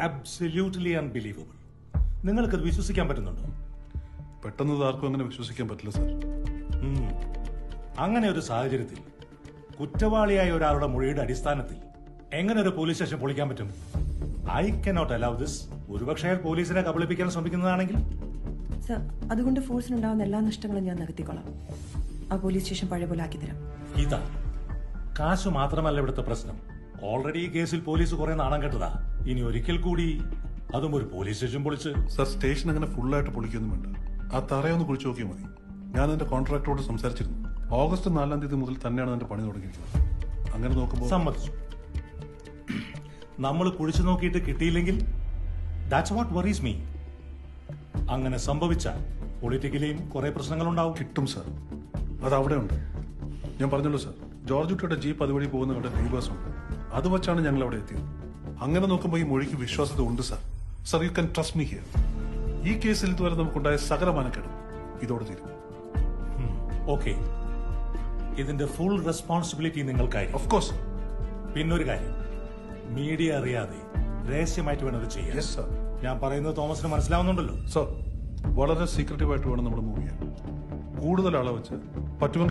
Absolutely unbelievable. നിങ്ങൾക്കത് വിശ്വസിക്കാൻ പറ്റുന്നുണ്ടോ? പെട്ടെന്ന് ഇത് ആർക്കും അങ്ങനെ വിശ്വസിക്കാൻ പറ്റില്ല സാർ. അങ്ങനെ ഒരു സാഹചര്യത്തിൽ കുറ്റവാളിയായ ഒരാളുടെ മൊഴിയുടെ അടിസ്ഥാനത്തിൽ എങ്ങനെ ഒരു പോലീസ് സ്റ്റേഷൻ പൊളിക്കാൻ പറ്റും? I cannot allow this. ഒരുപക്ഷെ അയാൾ പോലീസിനെ കബളിപ്പിക്കാൻ ശ്രമിക്കുന്നതാണെങ്കിൽ? സർ, അതുകൊണ്ട് ഫോഴ്സിനുണ്ടാവുന്ന എല്ലാ നഷ്ടങ്ങളും ഞാൻ നികത്തിക്കൊള്ളാം. ആ പോലീസ് സ്റ്റേഷൻ പഴയ പോലെ ആക്കി തരാം. ഇതാ, കാശ് മാത്രമല്ല ഇവിടുത്തെ പ്രശ്നം. ഓൾറെഡി ഈ കേസിൽ പോലീസ് കുറെ നാണം കെട്ടതാ. ഇനി ഒരിക്കൽ കൂടി അതും ഒരു പോലീസ് സ്റ്റേഷൻ പൊളിച്ച്. സാർ, സ്റ്റേഷൻ അങ്ങനെ ഫുള്ളായിട്ട് പൊളിക്കൊന്നും വേണ്ട. ആ തറയൊന്ന് കുഴിച്ചു നോക്കിയാൽ മതി. ഞാൻ എന്റെ കോൺട്രാക്ടറോട് സംസാരിച്ചിരുന്നു. ഓഗസ്റ്റ് 4-ാം തീയതി മുതൽ തന്നെയാണ് എന്റെ പണി തുടങ്ങിയിരിക്കുന്നത്. അങ്ങനെ നോക്കുമ്പോൾ സമ്മതിച്ചു. നമ്മൾ കുഴിച്ചു നോക്കിയിട്ട് കിട്ടിയില്ലെങ്കിൽ ദാറ്റ്സ് വാട്ട് വറീസ് മീ. അങ്ങനെ സംഭവിച്ചാൽ പൊളിറ്റിക്കലിയും കുറെ പ്രശ്നങ്ങളുണ്ടാവും. കിട്ടും സാർ, അത് അവിടെ ഉണ്ട്. ഞാൻ പറഞ്ഞല്ലോ സാർ, ജോർജ് കുട്ടിയുടെ ജീപ്പ് അതുവഴി പോകുന്ന കണ്ട നെയ്ബേഴ്സ് ഉണ്ട്. അത് വെച്ചാണ് ഞങ്ങൾ അവിടെ എത്തിയത്. അങ്ങനെ നോക്കുമ്പോൾ ഈ മൊഴിക്ക് വിശ്വാസത ഉണ്ട് sir. Sir, you can trust me here. ഈ കേസിൽ ഇതുവരെ നമുക്കുണ്ടായ സകല മാനക്കേടും ഇതോടെ തീരും. ഓക്കെ, ഇതിന്റെ ഫുൾ റെസ്പോൺസിബിലിറ്റി നിങ്ങൾക്കായി. Of course. പിന്നൊരു കാര്യം, മീഡിയ അറിയാതെ രഹസ്യമായിട്ട് വേണം ഇത് ചെയ്യാൻ. Yes sir. ഞാൻ പറയുന്നത് തോമസിന് മനസ്സിലാവുന്നുണ്ടല്ലോ? സാർ, വളരെ സീക്രട്ടീവായിട്ട് വേണം നമ്മൾ മൂവ് ചെയ്യാൻ. കൂടുതൽ ആളെ വെച്ച് പറ്റുമെങ്കിൽ